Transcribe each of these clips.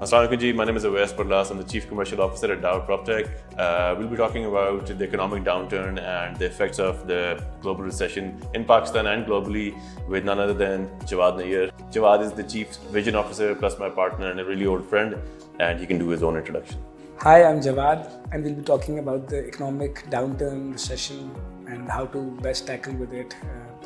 Assalamu alaikum ji, my name is Owais Barlas. I'm the Chief Commercial Officer at DAO PropTech. We'll be talking about the economic downturn and the effects of the global recession in Pakistan and globally with none other than Jawad Nayyar. Jawad is the Chief Vision Officer plus my partner and a really old friend, and he can do his own introduction. Hi, I'm Jawad, and we'll be talking about the economic downturn, recession, and how to best tackle with it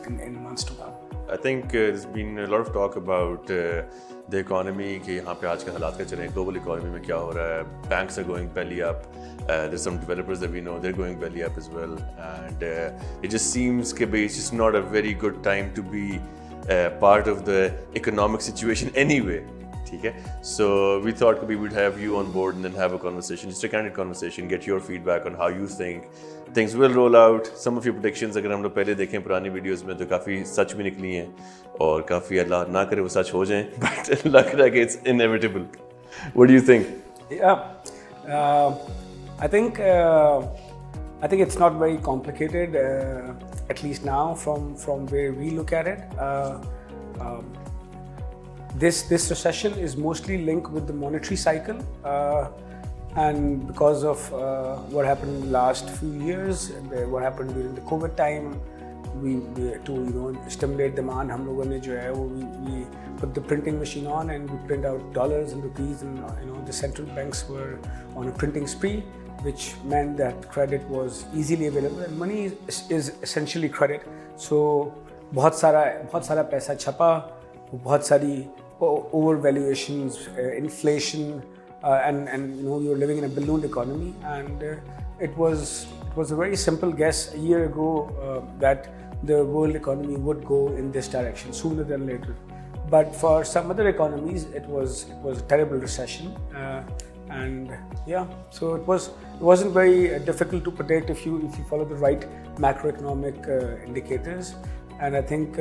in months to come. I think there's been a lot of talk about the economy कि यहाँ पे आज के हालात क्या चल रहे हैं, global economy में क्या हो रहा है, banks are going belly up, there's some developers that we know, they're going belly up as well, and it just seems कि it's just not a very good time to be part of the economic situation anyway. So we thought we would have you on board and then have a conversation, just a candid conversation, get your feedback on how you think things will roll out. Some of your predictions अगर हम लोग पहले देखें पुरानी videos में तो काफ़ी सच भी निकली हैं और काफ़ी अल्लाह ना करे वो सच हो जाएं, but लग रहा है कि it's inevitable. What do you think? Yeah, I think it's not very complicated, at least now from where we look at it. This recession is mostly linked with the monetary cycle, and because of what happened in the last few years, what happened during the COVID time, we to stimulate demand, हम लोगों ने जो है वो we put the printing machine on and we print out dollars and rupees, and the central banks were on a printing spree, which meant that credit was easily available, and money is essentially credit. So बहुत सारा पैसा छपा, बहुत सारी overvaluations, inflation, and we were living in a ballooned economy, and it was a very simple guess a year ago that the world economy would go in this direction sooner than later. But for some other economies, it was a terrible recession, and yeah, so it wasn't very difficult to predict if you follow the right macroeconomic indicators. And I think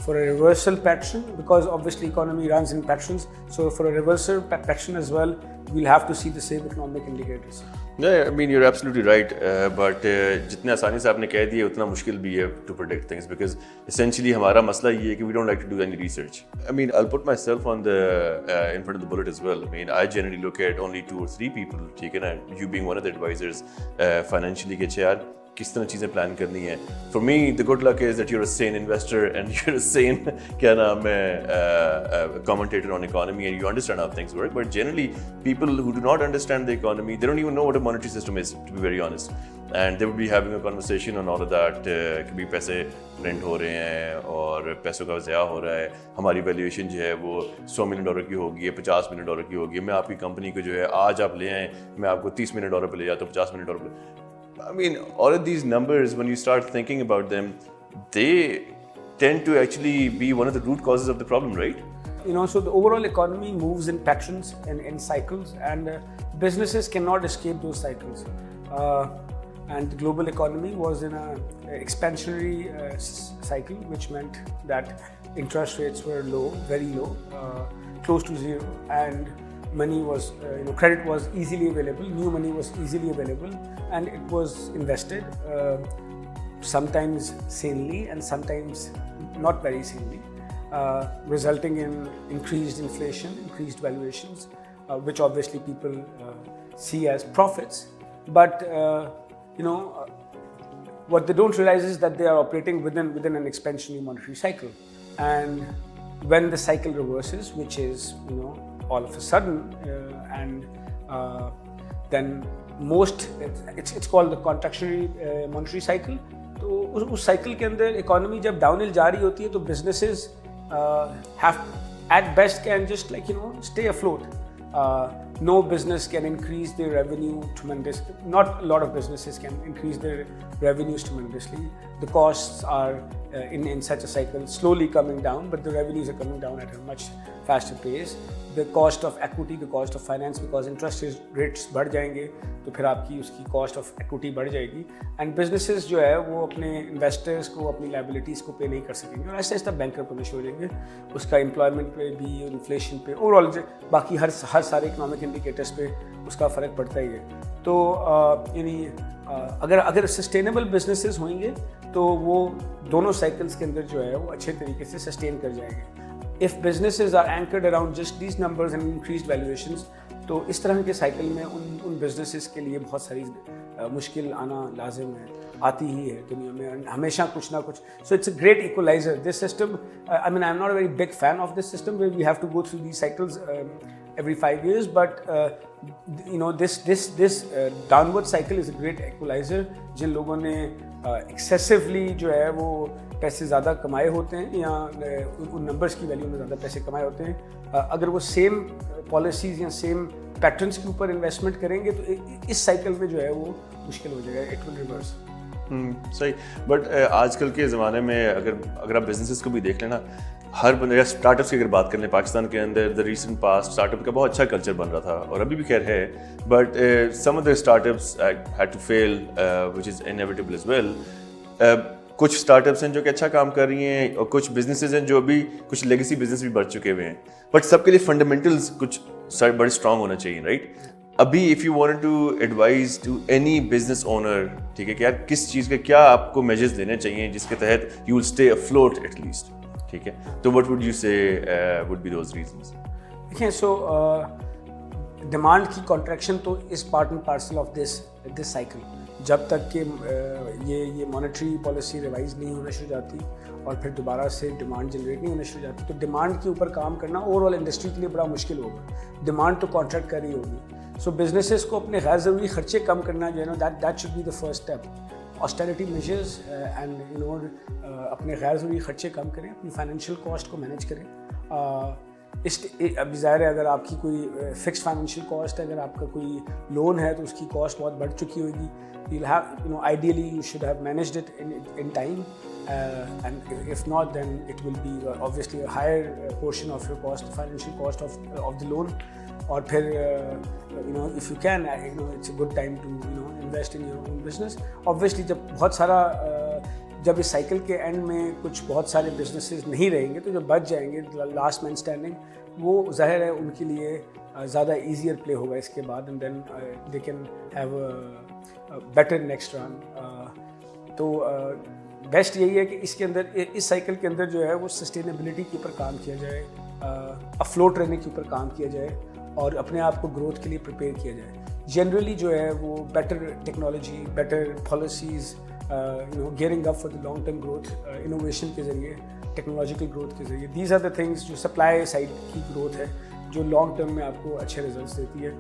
for a reversal pattern, because obviously economy runs in patterns, so for a reversal pattern as well, we'll have to see the same economic indicators. Yeah, I mean you're absolutely right, but जितने आसानी से आपने कह दिए उतना मुश्किल भी है to predict things, because essentially हमारा मसला ये है कि we don't like to do any research. I mean I'll put myself on the in front of the bullet as well. I mean I generally look at only 2 or 3 people, ठीक है ना, you being one of the advisors financially के यार किस तरह चीज़ें plan करनी है. For me, the good luck is that you're a sane investor and you're a sane क्या नाम है commentator on economy and you understand how things work. But generally, people who do not understand the economy, they don't even know what a monetary system is, to be very honest. And they would be having a conversation on all of that. कि भी पैसे print हो रहे हैं और पैसों का ज़या हो रहा है. हमारी वैल्यूएशन जो है वो $100 मिलियन की होगी, $50 मिलियन की होगी. मैं आपकी कंपनी को जो है आज आप ले आएँ, मैं आपको $30 मिलियन पे ले जाता हूँ, $50 मिलियन पे. I mean, all of these numbers, when you start thinking about them, they tend to actually be one of the root causes of the problem, right? So the overall economy moves in patterns and in cycles, and businesses cannot escape those cycles. And the global economy was in an expansionary cycle, which meant that interest rates were low, very low, close to zero, and money was, credit was easily available, new money was easily available, and it was invested, sometimes sanely and sometimes not very sanely, resulting in increased inflation, increased valuations, which obviously people see as profits. But, what they don't realize is that they are operating within an expansionary monetary cycle. And when the cycle reverses, which is, all of a sudden, and then it's called the contractionary monetary cycle. तो उस cycle के अंदर economy जब downhill जा रही होती है तो businesses have at best can just stay afloat. No business can increase their revenue tremendously. Not a lot of businesses can increase their revenues tremendously. The costs are in such a cycle slowly coming down, but the revenues are coming down at a much faster pace. The cost of equity, the cost of finance, because interest rates बढ़ जाएंगे तो फिर आपकी उसकी cost of equity बढ़ जाएगी, and businesses जो है वो अपने investors को अपनी liabilities को pay नहीं कर सकेंगे और ऐसे ऐसे bankrupt होने शुरू हो जाएंगे. उसका employment पे भी, inflation पे, overall बाकी हर सारे economic indicators पे उसका फ़र्क पड़ता ही है. तो अगर sustainable businesses होंगे तो वो दोनों cycles के अंदर जो है वो अच्छे तरीके से sustain कर जाएंगे. if businesses are anchored around just these numbers and increased valuations, तो इस तरह के साइकिल में उन businesses के लिए बहुत सारी मुश्किल आना लाजिम है, आती ही है दुनिया में हमेशा कुछ ना कुछ. So it's a great equalizer. This system, I mean, I'm not a very big fan of this system where we have to go through these cycles every 5 years, but you know, this downward cycle is a great equalizer. जिन लोगों ने excessively जो है वो पैसे ज़्यादा कमाए होते हैं या उन नंबर्स की वैल्यू में ज़्यादा पैसे कमाए होते हैं, अगर वो सेम पॉलिसीज़ या सेम पैटर्न्स के ऊपर इन्वेस्टमेंट करेंगे तो इस साइकिल में जो है वो मुश्किल हो जाएगा. It will reverse. सही. बट आजकल के ज़माने में अगर आप बिजनेसेस को भी देख लेना, हर बंदे या स्टार्टअप्स की अगर बात करें पाकिस्तान के अंदर, द रीसेंट पास्ट स्टार्टअप का बहुत अच्छा कल्चर बन रहा था और अभी भी खैर है, but some of the startups had to fail which is inevitable as well. कुछ स्टार्टअप्स हैं जो कि अच्छा काम कर रही हैं और कुछ बिजनेसेस हैं जो अभी कुछ लेगेसी बिजनेस भी बढ़ चुके हुए हैं, बट सबके लिए फंडामेंटल्स कुछ बड़े स्ट्रांग होना चाहिए, राइट? अभी if you want to advise to any business owner, ठीक है, कि यार किस चीज़ के क्या आपको मेजर्स लेने चाहिए जिसके तहत you will stay afloat at least, ठीक है, तो व्हाट वुड यू से वुड बी दोज रीजंस? देखिए, सो डिमांड की कॉन्ट्रैक्शन तो is part and parcel of this cycle. जब तक कि ये मॉनेटरी पॉलिसी रिवाइज नहीं होना शुरू जाती और फिर दोबारा से डिमांड जनरेट नहीं होना शुरू जाती, तो डिमांड के ऊपर काम करना ओवरऑल इंडस्ट्री के लिए बड़ा मुश्किल होगा. डिमांड तो कॉन्ट्रैक्ट कर ही होगी. सो बिजनेसेस को अपने गैर ज़रूरी खर्चे कम करना जो है ना, that should be the first step. Austerity measures and you no, अपने गैर ज़रूरी खर्चे कम करें, अपनी फाइनेंशियल कॉस्ट को मैनेज करें. अभी ज़ाहिर है, अगर आपकी कोई फिक्स फाइनेंशियल कॉस्ट है, अगर आपका कोई लोन है तो उसकी कॉस्ट बहुत बढ़ चुकी होगी. You'll have, you know, ideally you should have managed it in time, and if not, then it will be obviously a higher portion of your cost, financial cost of the loan. और फिर you know, if you can, you know, it's a good time to, you know, invest in your own business. Obviously जब बहुत सारा जब इस cycle के and में कुछ बहुत सारे बिजनेसेस नहीं रहेंगे, तो जो बच जाएंगे, लास्ट मैन स्टैंडिंग, वो जाहिर है उनके लिए ज़्यादा ईजियर प्ले होगा इसके बाद, and then they can have better next run. तो बेस्ट यही है कि इसके अंदर, इस साइकिल के अंदर जो है वो सस्टेनेबिलिटी के ऊपर काम किया जाए, अफ्लोट रहने के ऊपर काम किया जाए और अपने आप को ग्रोथ के लिए प्रिपेयर किया जाए. जनरली जो है वो better technology, better policies, you know, gearing up for the long term growth, innovation के ज़रिए, टेक्नोलॉजिकल ग्रोथ के ज़रिए, दीज आर द थिंग्स जो सप्लाई साइड की ग्रोथ है, जो लॉन्ग टर्म में आपको अच्छे रिजल्ट्स देती है.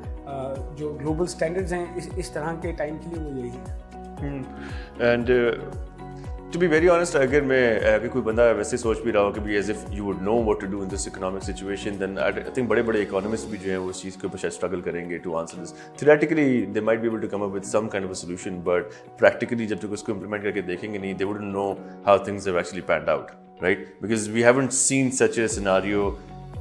जो ग्लोबल स्टैंडर्ड्स हैं इस तरह के टाइम के लिए, वो यही है. And to be very honest, अगर कोई बंदा वैसे सोच भी रहा हो कि भी as if you would know what to do in this economic situation, then I think बड़े इकोनॉमिस्ट भी जो हैं वो इस चीज़ के ऊपर शायद स्ट्रगल करेंगे to answer this. Theoretically they might be able to come up with some kind of a solution, but practically जब तक उसको इंप्लीमेंट करके देखेंगे नहीं, they wouldn't know how things have actually panned out, right? Because we haven't seen such a scenario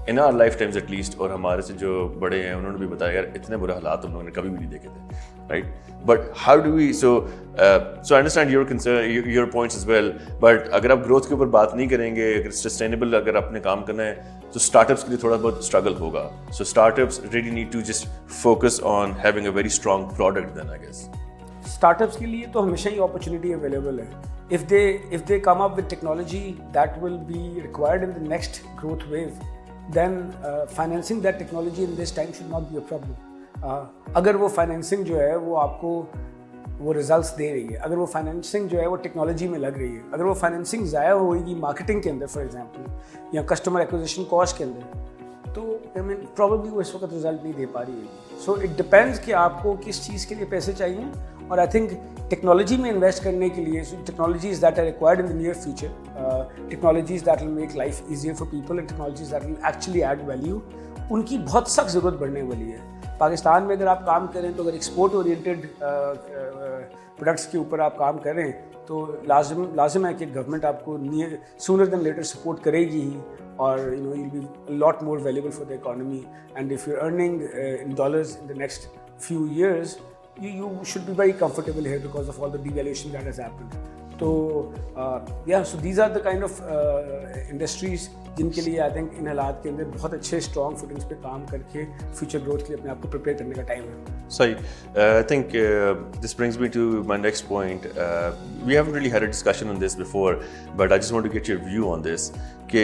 in our life times at least, और हमारे से जो बड़े हैं उन्होंने भी बताया यार इतने बुरे हालात हम लोगों ने कभी भी नहीं देखे थे, right? But how do we, so I understand your concern, your points as well, but अगर आप ग्रोथ के ऊपर बात नहीं करेंगे, अगर सस्टेनेबल अगर आपने काम करना है, तो स्टार्टअप्स के लिए थोड़ा बहुत स्ट्रगल होगा. So startups really need to just focus on having a very strong product then, I guess. Startups के लिए तो हमेशा ही अपॉर्चुनिटी अवेलेबल है. If they come up with technology that will be required in the next growth wave, then financing that technology in this time should not be a problem. अगर वो financing जो है वो आपको वो रिजल्ट्स दे रही है, अगर वो फाइनेंसिंग जो है वो टेक्नोलॉजी में लग रही है, अगर वो फाइनेंसिंग ज़ाया होगी मार्केटिंग के अंदर फॉर एग्जांपल, या कस्टमर एक्विजिशन कॉस्ट के अंदर, तो आई मीन प्रॉब्लली वो इस वक्त रिजल्ट नहीं दे पा रही है. सो इट डिपेंड्स कि आपको किस चीज़ के लिए पैसे चाहिए. और आई थिंक टेक्नोलॉजी में इन्वेस्ट करने के लिए, technologies that are required in the near future, technologies that will make life easier for people and technologies that will actually add value, उनकी बहुत सख्त ज़रूरत बढ़ने वाली है. पाकिस्तान में अगर आप काम करें, तो अगर एक्सपोर्ट ओरिएंटेड प्रोडक्ट्स के ऊपर आप काम करें, तो लाजिम है कि गवर्नमेंट आपको सूनर देन लेटर सपोर्ट करेगी ही, और you know, you'll be a lot more valuable for the economy, and if you're earning in dollars in the next few years, you should be very comfortable here because of all the devaluation that has happened. So yeah, so these are the kind of industries जिनके लिए I think in हालात के अंदर बहुत अच्छे strong footings पे काम करके फ्यूचर ग्रोथ के लिए अपने आप को प्रिपेयर करने का टाइम है. सही. I think this brings me to my next point. We haven't really had a discussion on this before, but I just want to get your view on this, कि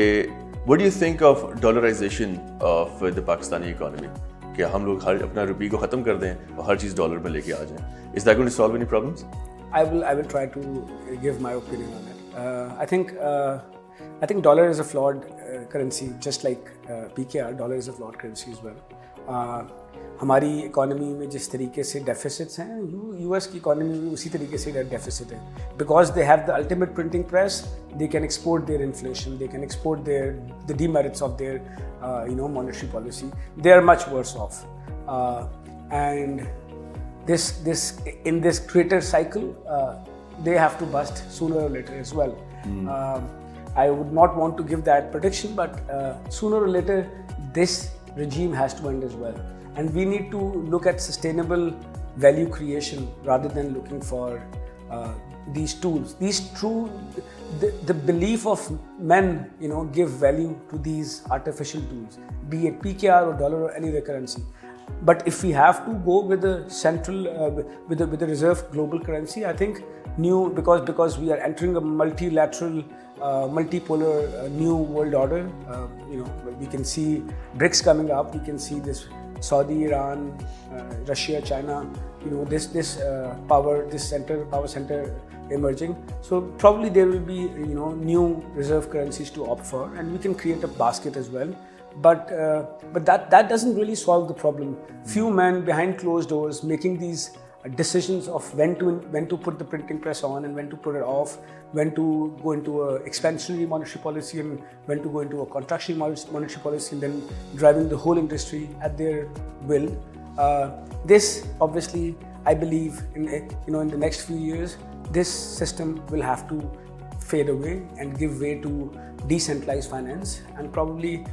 What do you think of dollarization of the Pakistani economy? कि हम लोग हर अपना रुपये को ख़त्म कर दें और हर चीज़ डॉलर में लेके आ जाएं. Is that going to solve any problems? I will try to give my opinion on it. I think dollar is a flawed currency, just like PKR. Dollar is a flawed currency as well. हमारी economy में जिस तरीके से deficits हैं, US की economy में उसी तरीके से डेफिसिट है. Because they have the ultimate printing press, they can export their inflation, they can export the demerits of their monetary policy. They are much worse off, and in this greater cycle, they have to bust sooner or later as well. I would not want to give that prediction, but sooner or later this regime has to end as well. And we need to look at sustainable value creation rather than looking for these tools. The belief of men, give value to these artificial tools, be it PKR or dollar or any other currency. But if we have to go with a central, with a reserve global currency, I think because we are entering a multilateral, multipolar new world order. We can see BRICS coming up. We can see this Saudi, Iran, Russia, China. This power center emerging. So probably there will be new reserve currencies to opt for, and we can create a basket as well. But that doesn't really solve the problem. Few men behind closed doors making these decisions of when to put the printing press on and when to put it off, when to go into a expansionary monetary policy and when to go into a contractionary monetary policy, and then driving the whole industry at their will. This obviously, I believe, in the next few years, this system will have to fade away and give way to decentralized finance, and probably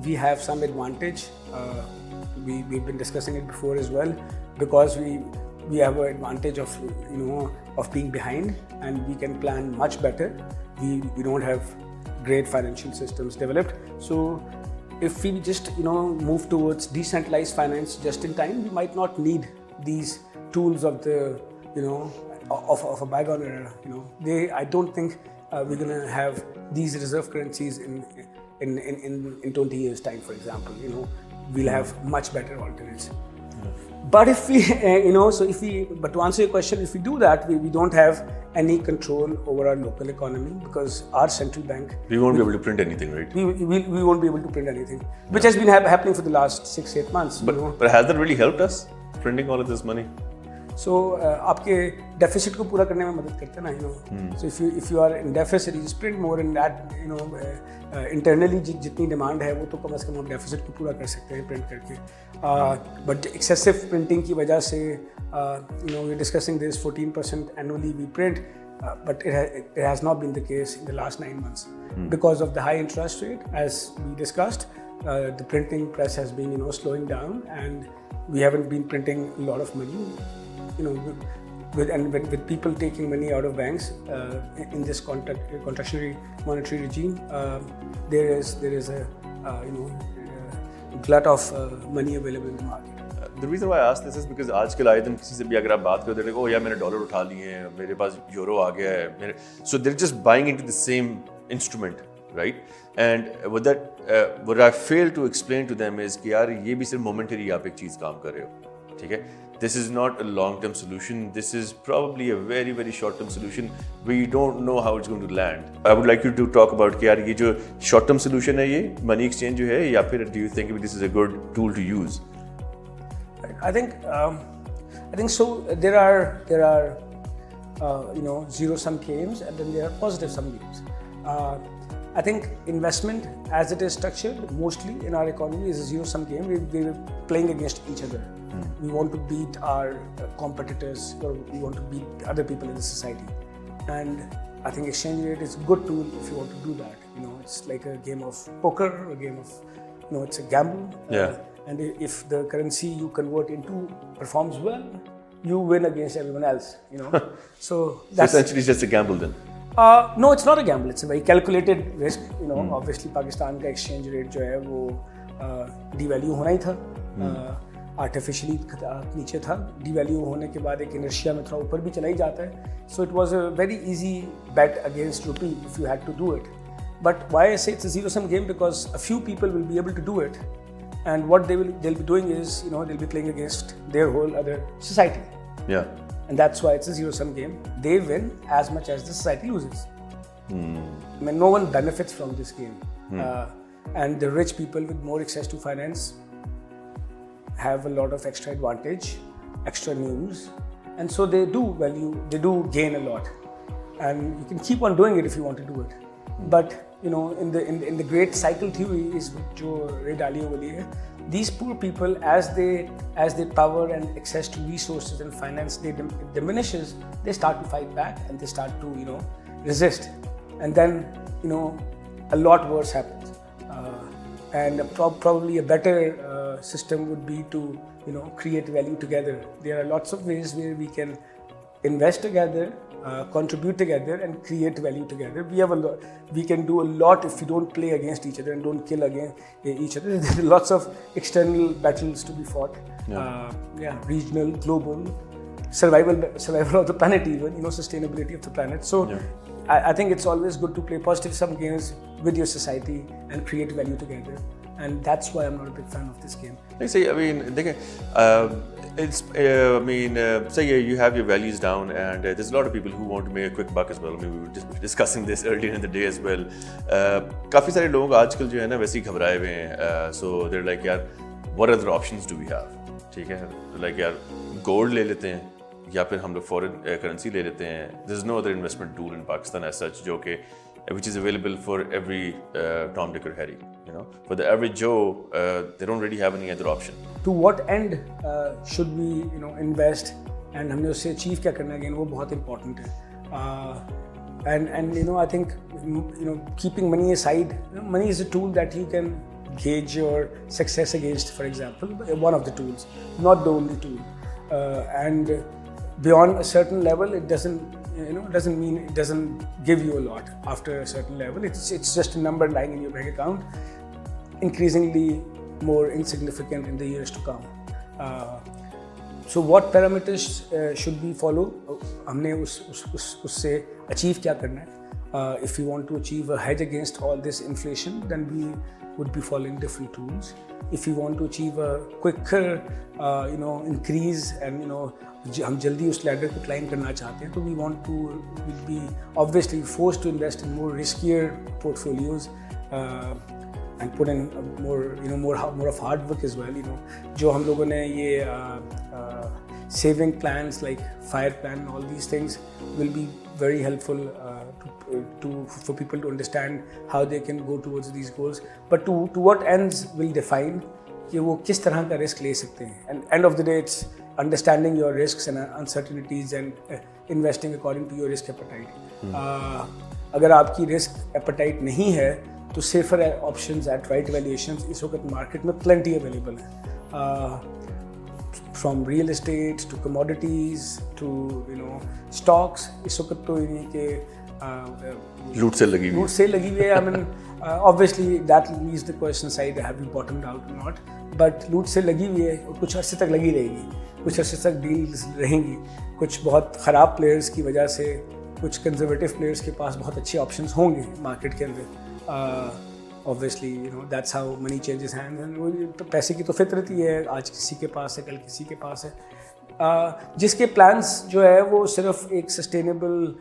we have some advantage. We've been discussing it before as well, because we have an advantage of being behind, and we can plan much better. We don't have great financial systems developed, so if we just move towards decentralized finance just in time, we might not need these tools of the of a bygone era. I don't think we're going to have these reserve currencies in 20 years time, for example. We'll have much better alternates. But if we, but to answer your question, if we do that, we don't have any control over our local economy, because our central bank... We won't be able to print anything, right? We won't be able to print anything, which has been happening for the last 6-8 months. But has that really helped us, printing all of this money? So, आपके deficit को पूरा करने में मदद करते हैं ना, So if you are in deficit, you just print more, and that internally जितनी demand है वो तो कम से कम हम deficit को पूरा कर सकते हैं print करके. But excessive printing की वजह से we're discussing this 14% annually we print, but it has not been the case in the last 9 months because of the high interest rate. As we discussed, the printing press has been slowing down, and we haven't been printing a lot of money. With people taking money out of banks in this contractionary monetary regime, there is a glut of money available in the market. The reason why I ask this is because आजकल आए दिन किसी से भी अगर आप बात करते हो, यार मैंने डॉलर उठा लिए हैं, मेरे पास यूरो आ गया है, so they're just buying into the same instrument, right? And what I fail to explain to them is कि यार ये भी सिर्फ momentary आप एक चीज़ काम कर रहे हो, ठीक है? This is not a long-term solution. This is probably a very, very short-term solution. We don't know how it's going to land. I would like you to talk about कि यार ये जो short-term solution है, ये money exchange जो है, या फिर do you think this is a good tool to use? I think so. There are zero-sum games, and then there are positive-sum games. I think investment, as it is structured, mostly in our economy, is a zero-sum game. We're playing against each other. We want to beat our competitors, or we want to beat other people in the society. And I think exchange rate is a good tool if you want to do that. It's like a game of poker, a game of, it's a gamble. Yeah. And if the currency you convert into performs well, you win against everyone else. So that's essentially just a gamble then. No, it's not a gamble. It's a very calculated risk. Obviously, Pakistan का exchange rate जो है वो devalue होना ही था. Artificially नीचे था. Devalue होने के बाद एक inertia में थोड़ा ऊपर भी चला ही जाता है. So it was a very easy bet against rupee if you had to do it. But why I say it's a zero-sum game, because a few people will be able to do it, and what they'll be doing is, they'll be playing against their whole other society. Yeah. And that's why it's a zero-sum game. They win as much as the society loses. I mean, no one benefits from this game. And the rich people with more access to finance have a lot of extra advantage, extra news, and so they do gain a lot. And you can keep on doing it if you want to do it. But in the great cycle theory is जो रे डाली वाली है, these poor people, as their power and access to resources and finance diminishes, they start to fight back and they start to resist, and then a lot worse happens. And probably a better system would be to create value together. There are lots of ways where we can invest together, contribute together, and create value together. We can do a lot if we don't play against each other and don't kill against each other. There are lots of external battles to be fought. Regional, global, survival of the planet, even sustainability of the planet. So I think it's always good to play positive-sum games with your society and create value together. And that's why I'm not a big fan of this game. Say you have your values down, and there's a lot of people who want to make a quick buck as well. I mean, we were just discussing this earlier in the day as well. काफ़ी सारे लोग आजकल जो है ना वैसे ही घबराए हुए हैं. So they're like, यार, what other options do we have? ठीक है, like यार, gold ले लेते हैं, या फिर हम लोग foreign currency ले लेते हैं. There's no other investment tool in Pakistan as such, जो कि which is available for every Tom, Dick or Harry. For the average Joe, they don't really have any other option. To what end should we invest, and हमने उससे achieve क्या करना है, again वो बहुत important है. And I think keeping money aside, money is a tool that you can gauge your success against, for example, one of the tools, not the only tool. And beyond a certain level, it doesn't mean it doesn't give you a lot. After a certain level, it's just a number lying in your bank account, increasingly more insignificant in the years to come. So what parameters should we follow? हमने उससे achieve क्या करना है? If we want to achieve a hedge against all this inflation, then we would be following different tools. If we want to achieve a quicker, increase, and हम जल्दी उस ladder को climb करना चाहते हैं, तो we'll be obviously forced to invest in more riskier portfolios and put in more of hard work as well. जो हम लोगों ने ये saving plans like fire plan and all these things will be very helpful for people to understand how they can go towards these goals. But to what ends will define कि वो किस तरह का risk ले सकते हैं. And end of the day, it's understanding your risks and uncertainties and investing according to your risk appetite. अगर आपकी risk appetite नहीं है, तो safer options at right valuations इस वक्त market में plenty available है. From real estate to commodities to stocks, इस वक्त तो इन्हीं के लूट से लगी हुई है. I mean, obviously that leaves the question aside, have you bottomed out or not? But लूट से लगी हुई है और कुछ अर्से तक लगी रहेगी, कुछ अर्से तक डील्स रहेंगी. कुछ बहुत ख़राब प्लेयर्स की वजह से कुछ कंजर्वेटिव प्लेयर्स के पास बहुत अच्छे ऑप्शंस होंगे मार्केट के अंदर. Obviously, that's how money changes hands. And पैसे की तो फितरत ही है, आज किसी के पास है, कल किसी के पास है. जिसके प्लान्स जो है वो सिर्फ एक सस्टेनेबल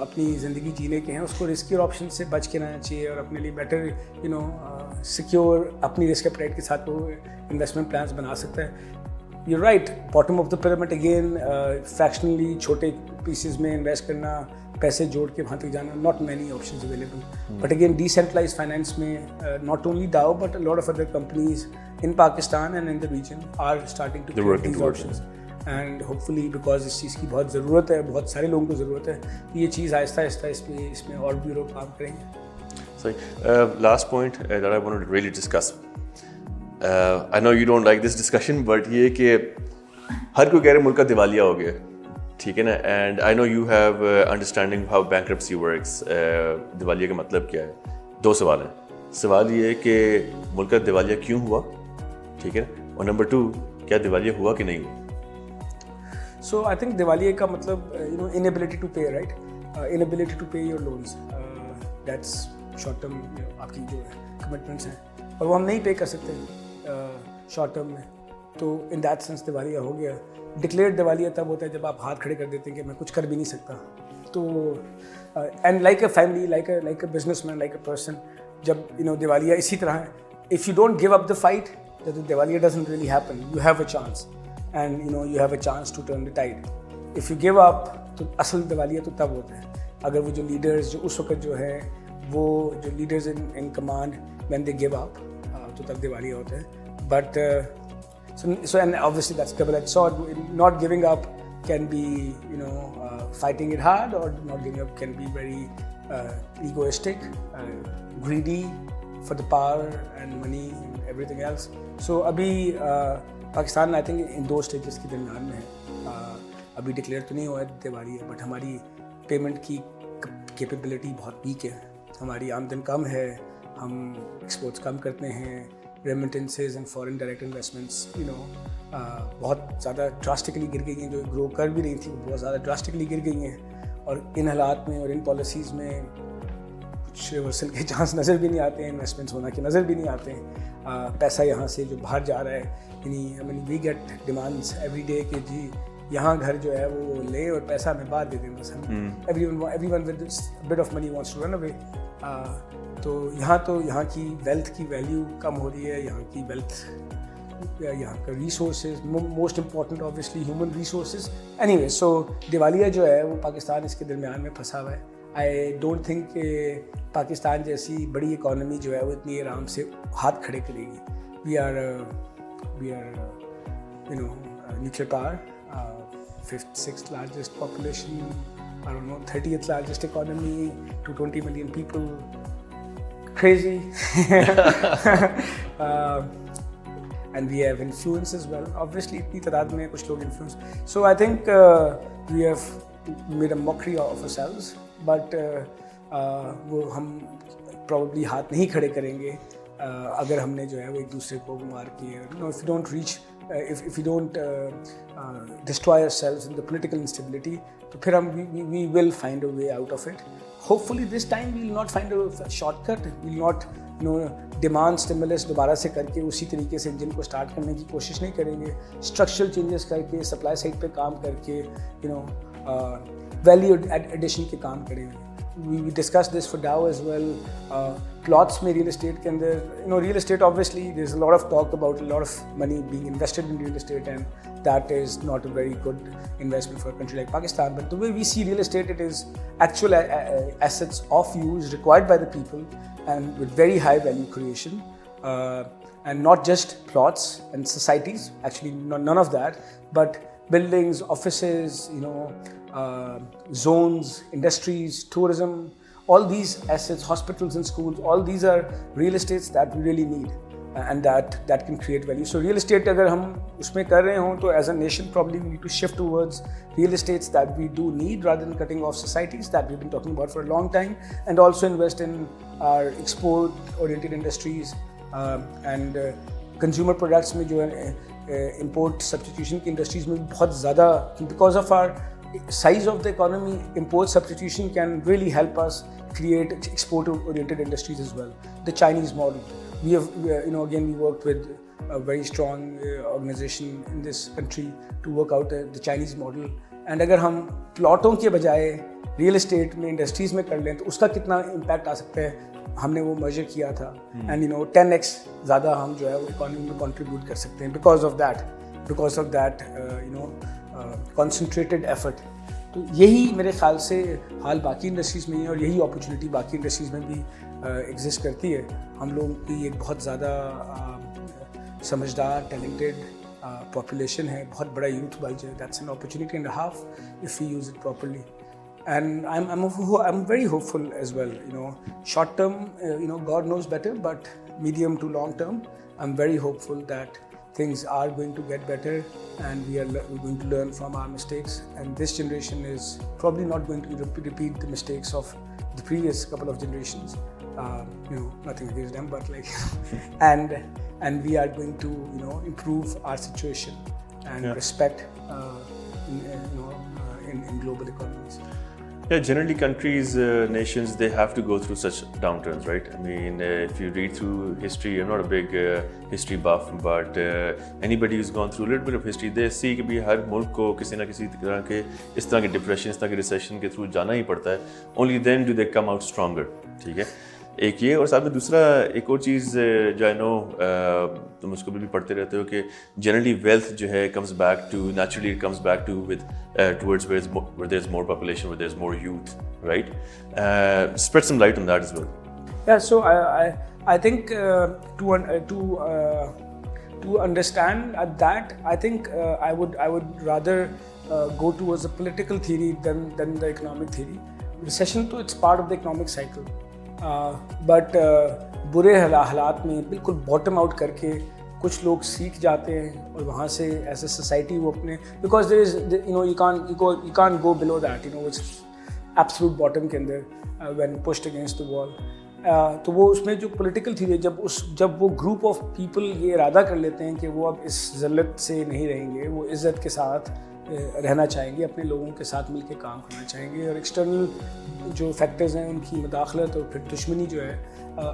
अपनी ज़िंदगी जीने के हैं, उसको रिस्की ऑप्शन से बच के रहना चाहिए और अपने लिए बेटर सिक्योर अपनी रिस्क एपेटाइट के साथ वो इन्वेस्टमेंट प्लान्स बना सकता है. You're right, bottom of the pyramid again, fractionally छोटे pieces में इन्वेस्ट करना, पैसे जोड़ के वहाँ तक जाना, not many options available. But again, decentralized finance में not only DAO but a lot of other companies in Pakistan and in the region are starting to create these options. And hopefully because इस चीज़ की बहुत ज़रूरत है, बहुत सारे लोगों को ज़रूरत है, ये चीज़ आहिस्ता आहिस्ता इसमें और भी लोग काम करेंगे. So last point that I wanted to really discuss. I know you don't like this discussion, but ये कि हर कोई कह रहे मुल्क का दिवालिया हो गया, ठीक है ना? And I know you have understanding how bankruptcy works. दिवालिया का मतलब क्या है? दो सवाल हैं. सवाल ये है कि मुल्क का दिवालिया क्यों हुआ, ठीक है ना? और नंबर 2, क्या दिवालिया हुआ कि नहीं हुआ? So I think दिवालिया का मतलब inability to pay, right? Inability to pay your loans. That's short term आपकी जो कमिटमेंट्स हैं, और वो हम नहीं पे कर सकते शॉर्ट टर्म में, तो इन दैट सेंस दिवालिया हो गया। डिक्लेयर्ड दिवालिया तब होता है जब आप हाथ खड़े कर देते हैं कि मैं कुछ कर भी नहीं सकता। तो and like a family, like a businessman, like a person, जब दिवालिया इसी तरह है, if you don't give up the fight, the दिवालिया doesn't really happen, you have a chance, and you have a chance to turn the tide. If you give up, तो असल दिवालिया तो तब होता है अगर वो जो लीडर्स जो उस वक्त जो है, वो जो leaders in command, when they give up, तो तब दिवालिया होता है। But so and obviously that's double-edged sword. Not giving up can be fighting it hard, or not giving up can be very egoistic, greedy for the power and money and everything else. So अभी Pakistan I think in 2 stages के दरमियान में है। अभी declare तो नहीं हुआ है दिवालिया, बट हमारी पेमेंट की कैपेबिलिटी बहुत वीक है, हमारी आमदन कम है, हम एक्सपोर्ट्स कम करते हैं, remittances and foreign direct investments बहुत ज़्यादा ड्रास्टिकली गिर गई हैं, जो ग्रो कर भी रही थी वो बहुत ज़्यादा ड्रास्टिकली गिर गई हैं। और इन हालात में और इन पॉलिसीज़ में कुछ रिवर्सल के चांस नज़र भी नहीं आते हैं, इन्वेस्टमेंट्स होना के नज़र भी नहीं आते हैं। पैसा यहाँ से जो बाहर जा रहा है, यानी I mean we get demands every day कि जी यहाँ घर जो है वो ले और पैसा हमें बाद दे दें, बस हम everyone with bit of money wants to run away. तो यहाँ की वेल्थ की वैल्यू कम हो रही है, यहाँ की वेल्थ, यहाँ का resources, most important obviously human resources. Anyway, so दिवालिया जो है वो पाकिस्तान इसके दरमियान में फंसा हुआ है। आई डोंट थिंक पाकिस्तान जैसी बड़ी इकॉनमी जो है वो इतनी आराम से हाथ खड़े करेगी। We are nuclear power, 5th 6th largest population, I don't know, 30th largest economy, 220 million people, crazy. And we have influence as well. Obviously, इतनी तादाद में कुछ लोग influence. So I think we have made a mockery of ourselves, but वो हम probably हाथ नहीं खड़े करेंगे अगर हमने जो है वो एक दूसरे को मार के, if you don't reach, if we don't destroy ourselves in the political instability, तो फिर हम we will find a way out of it. Hopefully this time we will not find a shortcut. We will not demand stimulus दोबारा से करके उसी तरीके से engine को स्टार्ट करने की कोशिश नहीं करेंगे। स्ट्रक्चरल चेंजेस करके, सप्लाई साइड पे काम करके, वैल्यू एडिशन के काम करेंगे। We discussed this for DAO as well. Plots में real estate के अंदर, real estate obviously there's a lot of talk about a lot of money being invested in real estate, and that is not a very good investment for a country like Pakistan. But the way we see real estate, it is actual assets of use required by the people and with very high value creation, and not just plots and societies. Actually, none of that, but buildings, offices, zones, industries, tourism, all these assets, hospitals and schools, all these are real estates that we really need, and that can create value. So real estate अगर हम उसमें कर रहे हों तो as a nation probably we need to shift towards real estates that we do need rather than cutting off societies that we've been talking about for a long time, and also invest in our export oriented industries and consumer products में जो है import substitution की industries में बहुत ज़्यादा, because of our size of the economy, import substitution can really help us create export-oriented industries as well. The Chinese model. We have, again, we worked with a very strong organization in this country to work out the Chinese model. And अगर हम प्लॉटों के बजाय real estate में industries में कर लें तो उसका कितना इम्पैक्ट आ सकता है, हमने वो मेजर किया था। एंड 10x ज़्यादा हम जो है वो इकोनॉमी में कंट्रीब्यूट कर सकते हैं because of that concentrated effort. तो यही मेरे ख्याल से हाल बाकी इंडस्ट्रीज़ में है, और यही अपॉर्चुनिटी बाकी इंडस्ट्रीज़ में भी एग्जिस्ट करती है। हम लोगों की एक बहुत ज़्यादा समझदार, टैलेंटेड पॉपुलेशन है, बहुत बड़ा यूथ बल्ज है। That's an opportunity and half if we use it properly. And I'm very hopeful as well. Short term, God knows better, but medium to long term, I'm very hopeful that things are going to get better, and we're going to learn from our mistakes. And this generation is probably not going to repeat the mistakes of the previous couple of generations. Nothing against them, but and we are going to improve our situation and respect in global economies. Yeah, generally countries, nations, they have to go through such downturns, right? I mean, if you read through history, I'm not a big history buff, but anybody who's gone through a little bit of history, they see कि भी हर मुल्क को किसी ना किसी तरह के इस तरह के डिप्रेशन, इस तरह के रिसेशन के थ्रू जाना ही पड़ता है. Only then do they come out stronger. ठीक है, एक ये, और साथ में दूसरा एक और चीज़ जो आई नो तुम उसको भी पढ़ते रहते हो कि जनरली वेल्थ जो है comes back to naturally comes back to with towards where there's more population, where there's more youth, right? Spread some light on that as well. Yeah, so I think to understand that, I think I would rather go towards the political theory than the economic theory. Recession तो it's part of the economic cycle. But बुरे हालात में बिल्कुल bottom out करके कुछ लोग सीख जाते हैं और वहाँ से एज ए सोसाइटी वो अपने because there is you can't go below that it's absolute bottom के अंदर when pushed against the wall. तो वो उसमें जो पॉलिटिकल थी जब वो ग्रुप ऑफ पीपल ये इरादा कर लेते हैं कि वो अब इस ज़िल्लत से नहीं रहेंगे, वो इज़्ज़त के साथ रहना चाहेंगे, अपने लोगों के साथ मिलकर काम करना चाहेंगे और एक्सटर्नल जो फैक्टर्स हैं उनकी मुदाखलत और फिर दुश्मनी जो है.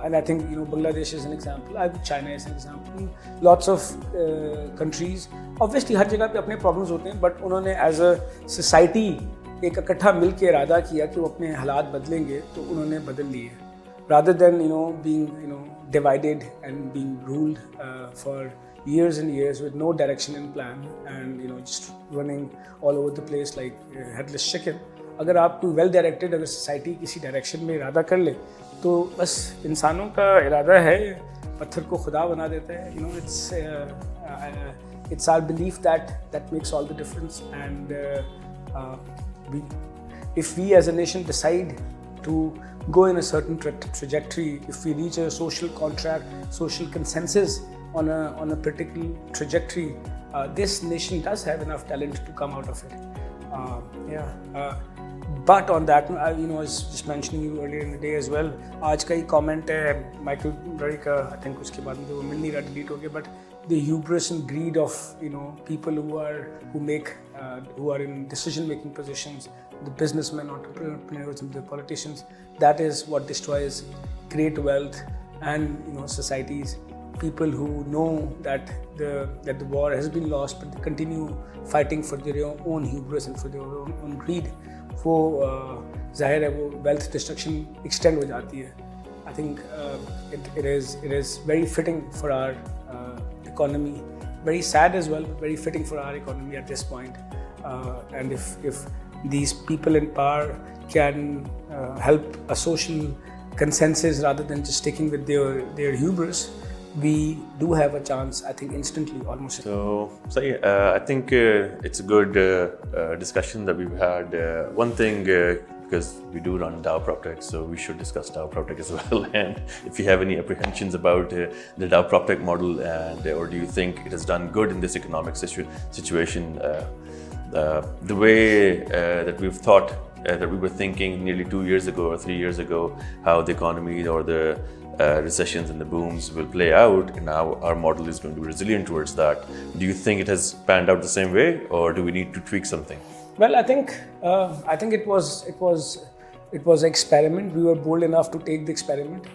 And I think Bangladesh is an example, China is an example, lots of countries. Obviously हर जगह पे अपने प्रॉब्लम्स होते हैं, बट उन्होंने एज अ सोसाइटी एक इकट्ठा मिल के इरादा किया कि वो अपने हालात बदलेंगे, तो उन्होंने बदल लिए rather than being divided and being ruled for years and years with no direction and plan and just running all over the place like headless chicken. अगर आप कोई वेल डायरेक्टेड अगर सोसाइटी किसी डायरेक्शन में इरादा कर ले तो बस इंसानों का इरादा है पत्थर को खुदा बना देता है. It's our belief that makes all the difference, and if we as a nation decide to go in a certain trajectory, if we reach a social contract, social consensus on a particular trajectory, this nation does have enough talent to come out of it. But on that, I was just mentioning you earlier in the day as well. आज का ही comment है Michael ब्ररी का, I think उसके बाद में वो मिल नहीं रहा, delete हो गया, but the hubris and greed of people who are in decision making positions, the businessmen, entrepreneurs, and the politicians, that is what destroys great wealth and societies. People who know that the war has been lost, but they continue fighting for their own hubris and for their own greed. वो जाहिर है वो wealth destruction extend हो जाती है. I think it is very fitting for our economy, very sad as well, but very fitting for our economy at this point. And if these people in power can help a social consensus rather than just sticking with their hubris, we do have a chance, I think, instantly, almost. So I think it's a good discussion that we've had. One thing, because we do run DAO PropTech, so we should discuss DAO PropTech as well. And if you have any apprehensions about the DAO PropTech model, and or do you think it has done good in this economic situation, the way that we've thought, that we were thinking nearly 2 years ago or 3 years ago, how the economy or the recessions and the booms will play out, and now our model is going to be resilient towards that. Do you think it has panned out the same way, or do we need to tweak something? Well, I think it was an experiment. We were bold enough to take the experiment.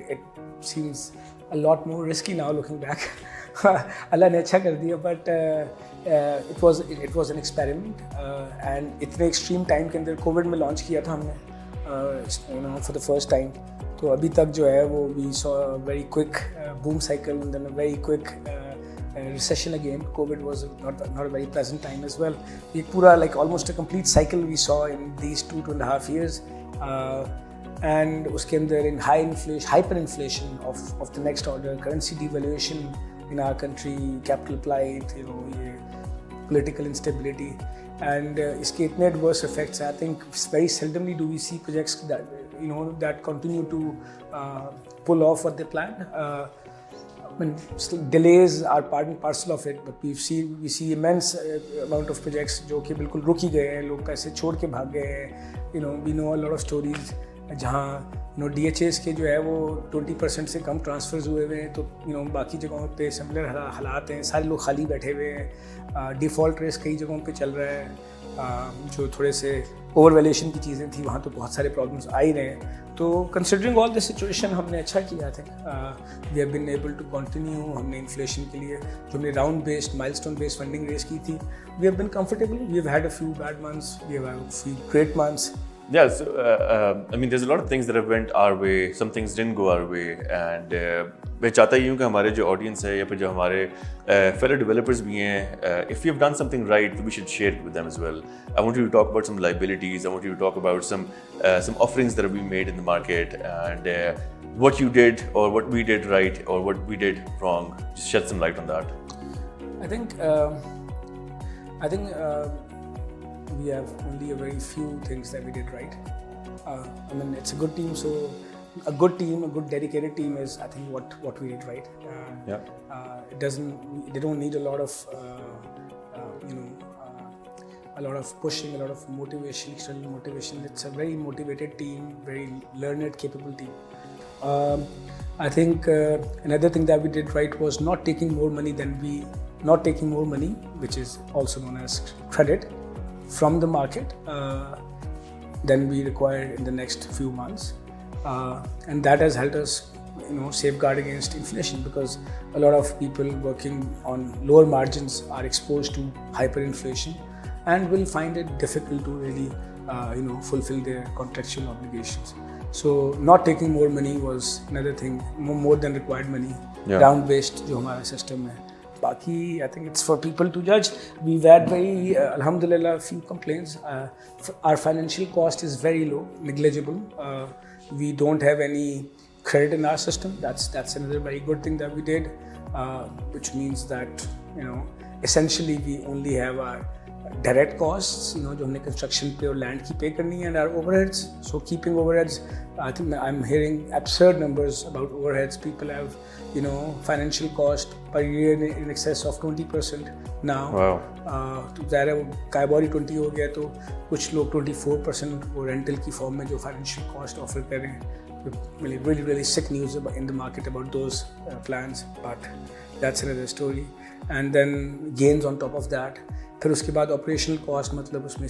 It seems a lot more risky now looking back. Allah ने अच्छा कर दिया, but it was an experiment, and इतने extreme time के अंदर COVID में launch किया था हमने, for the first time. तो अभी तक जो है वो we saw a very quick boom cycle and then a very quick recession again. COVID was not a very pleasant time as well. एक पूरा like almost a complete cycle we saw in these 2.5 years, and उसके अंदर in hyperinflation of the next order, currency devaluation in our country, capital plight, ये political instability, and इसके इतने adverse effects. I think very seldomly do we see projects that continue to pull off what they planned. I mean, delays are part and parcel of it, but we see immense amount of projects जो कि बिल्कुल रुक ही गए हैं, लोग पैसे छोड़ के भाग गए हैं. We know a lot of stories जहाँ DHAs के जो है वो 20% से कम ट्रांसफर्स हुए हुए हैं, तो बाकी जगहों पे सिमिलर हालात हैं, सारे लोग खाली बैठे हुए हैं, डिफ़ॉल्ट रेस कई जगहों पे चल रहा है. जो थोड़े से ओवर वैल्यूएशन की चीज़ें थी वहाँ तो बहुत सारे प्रॉब्लम्स आ ही रहे हैं. तो कंसिडरिंग ऑल द सिचुएशन हमने अच्छा किया था. We have been able to continue. हमने इन्फ्लेशन के लिए जो हमने round based milestone based funding raise की थी, we have been comfortable. We have had a few bad months, we have had a few great months. Yeah, so I mean, there's a lot of things that have went our way. Some things didn't go our way, and मैं चाहता ही हूँ कि हमारे जो audience है या फिर जो हमारे fellow developers भी हैं, if we have done something right, we should share it with them as well. I want you to talk about some liabilities. I want you to talk about some offerings that we made in the market, and what you did or what we did right or what we did wrong. Just shed some light on that. I think we have only a very few things that we did right. I mean, it's a good team, so a good team, a good dedicated team is, I think, what we did right. They don't need a lot of, a lot of pushing, a lot of motivation, external motivation. It's a very motivated team, very learned, capable team. I think another thing that we did right was not taking more money, which is also known as credit, from the market than we required in the next few months, and that has helped us, safeguard against inflation, because a lot of people working on lower margins are exposed to hyperinflation and will find it difficult to really, fulfill their contractual obligations. So not taking more money was another thing, more than required money. Round based जो हमारा system है. Baki, I think it's for people to judge. We've had very, alhamdulillah, few complaints. Our financial cost is very low, negligible. We don't have any credit in our system. That's another very good thing that we did, which means that, essentially we only have our direct costs, जो हमने construction पे और land की pay करनी है, and our overheads. So keeping overheads, I think I'm hearing absurd numbers about overheads. People have, financial cost per year in excess of 20% now. Wow. तो ज़ाहिर है वो कायबारी 20 हो गया, तो कुछ लोग 24% वो rental की form में जो financial cost offer कर रहे हैं. Really sick news in the market about those plans, but that's another story. And then gains on top of that. फिर उसके बाद ऑपरेशनल कॉस्ट, मतलब उसमें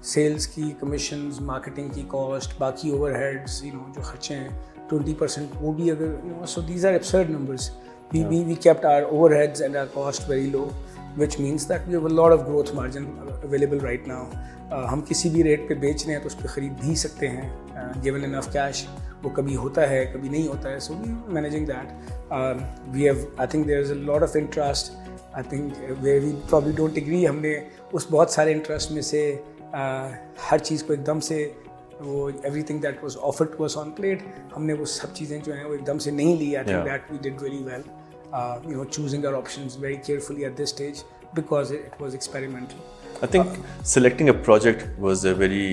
सेल्स की कमीशंस, मार्केटिंग की कॉस्ट, बाकी ओवरहेड्स, जो खर्चे हैं 20%, वो भी अगर, so these are absurd numbers. We kept our overheads and our cost very low, which means that we have a lot of growth margin available right now. हम किसी भी रेट पे बेच रहे हैं तो उस पर ख़रीद भी सकते हैं, given enough cash. वो कभी होता है, कभी नहीं होता है, so we managing that. I think there is a lot of interest. I think where we probably don't agree, हमने उस बहुत सारे इंटरेस्ट में से हर चीज़ को एकदम से वो everything that was offered to us on plate, हमने वो सब चीज़ें जो हैं वो एकदम से नहीं ली. I think that we did really well, choosing our options very carefully at this stage because it was experimental. I think selecting a project was a very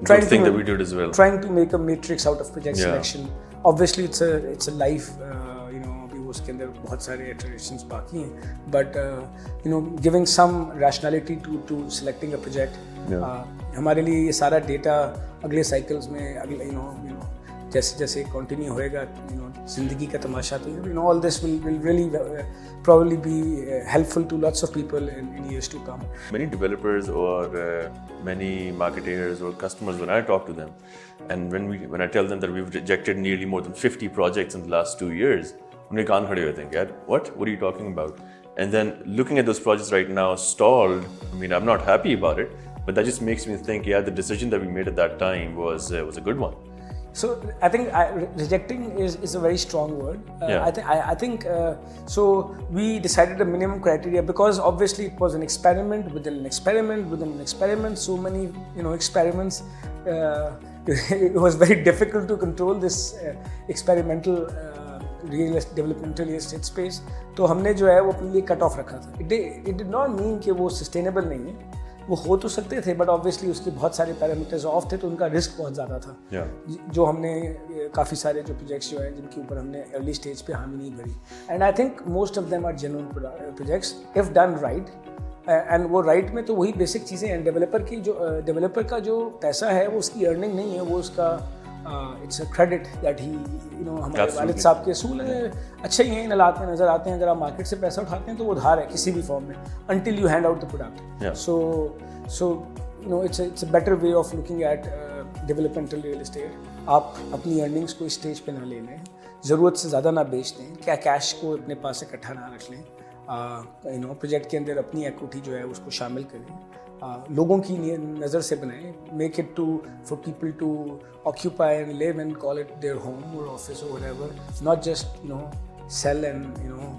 good thing that we did as well. Trying to make a matrix out of project selection. Obviously it's a life, उसके अंदर बहुत सारे iterations बाकी हैं, but giving some rationality to selecting a project. हमारे लिए ये सारा डेटा अगले साइकिल्स में अगले जैसे जैसे कंटिन्यू होएगा, जिंदगी का तमाशा, तो all this will really probably be helpful to lots of people in years to come. Many developers or many marketers or customers, when I talk to them, and when I tell them that we've rejected nearly more than 50 projects in the last 2 years, उनके कान खड़े होते हैं, यार what are you talking about? And then looking at those projects right now stalled, I mean, I'm not happy about it, but that just makes me think, the decision that we made at that time was a good one. So I think rejecting is a very strong word. I think so we decided a minimum criteria because obviously it was an experiment within an experiment within an experiment. So many experiments. It was very difficult to control this experimental developmental real estate space. तो हमने जो है वो अपने लिए cut off रखा था. It did not mean कि वो सस्टेनेबल नहीं है, वो हो तो सकते थे, बट ऑब्वियसली उसके बहुत सारे पैरामीटर्स ऑफ थे, तो उनका रिस्क बहुत ज़्यादा था. जो हमने काफ़ी सारे जो प्रोजेक्ट्स जो हैं जिनके ऊपर हमने अर्ली स्टेज पे हामी नहीं भरी. And I think most of them are genuine projects if done right. And वो राइट में तो वही बेसिक चीज़ें हैं. डेवलपर का जो पैसा है वो उसकी अर्निंग नहीं है, वो it's a credit that he, you know, हमारे Absolutely. वालिद साहब के असूल है, अच्छे ही हैं, हालात में नज़र आते हैं। अगर आप मार्केट से पैसा उठाते हैं तो वो उधार है किसी भी फॉर्म में, until you hand out the product. Yeah. So you know, it's a better way of looking at developmental real estate. आप अपनी earnings को इस स्टेज पे ना ले लें, ज़रूरत से ज़्यादा ना बेच दें, क्या कैश को अपने पास इकट्ठा ना रख लें, यू नो, प्रोजेक्ट के अंदर अपनी इक्विटी जो है उसको शामिल करें, लोगों की नज़र से बनाएं, make it to for people to occupy and live and call it their home और ऑफिस और whatever, not just, you know, sell and, you know,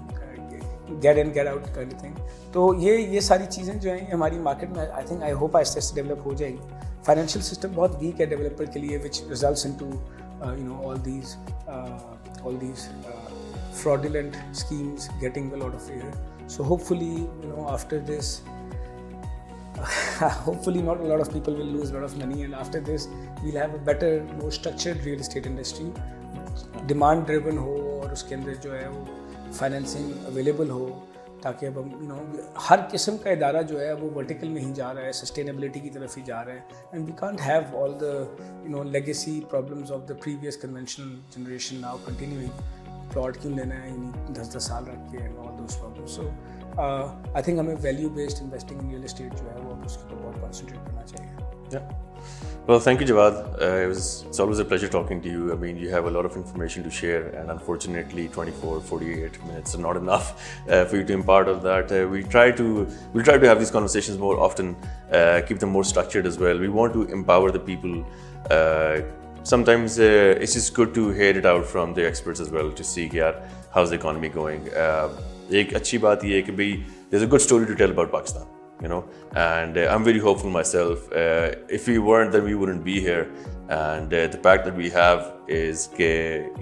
get in get out kind of thing. तो ये सारी चीज़ें जो हैं हमारी market में आई होप आहिस्ते आहिस्ते डेवलप हो जाएगी। फाइनेंशियल सिस्टम बहुत वीक है डेवलपर के लिए, which results into you know, all these fraudulent schemes getting a lot of air. So hopefully, you know, after this hopefully not a lot of people will lose a lot of money, and after this we'll have a better, more structured real estate industry, demand driven हो और उसके अंदर जो है वो financing available हो, ताकि अब हम, यू नो, हर किस्म का इदारा जो है वो वर्टिकल में ही जा रहा है, सस्टेनेबिलिटी की तरफ ही जा रहा है, and we can't have all the, you know, legacy problems of the previous conventional generation now continuing. Plot क्यों लेना है 10-10 साल रख के, and all those problems. So I think हमें value based investing in real estate जो है वो अब उसके ऊपर बहुत कॉन्सेंट्रेट करना चाहिए। Well, thank you, Jawad. It's always a pleasure talking to you. I mean, you have a lot of information to share, and unfortunately, 48 minutes are not enough for you to impart all that. We'll try to have these conversations more often, keep them more structured as well. We want to empower the people. Sometimes it's just good to hear it out from the experts as well to see, how's the economy going. एक अच्छी बात ये है कि भाई, there's a good story to tell about Pakistan. You know, and I'm very hopeful myself. If we weren't, then we wouldn't be here. And the fact that we have is कि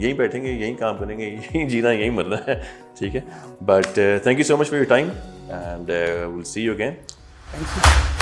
यहीं बैठेंगे, यहीं काम करेंगे, यहीं जीना, यहीं मरना है, ठीक है? But thank you so much for your time, and we'll see you again. Thank you.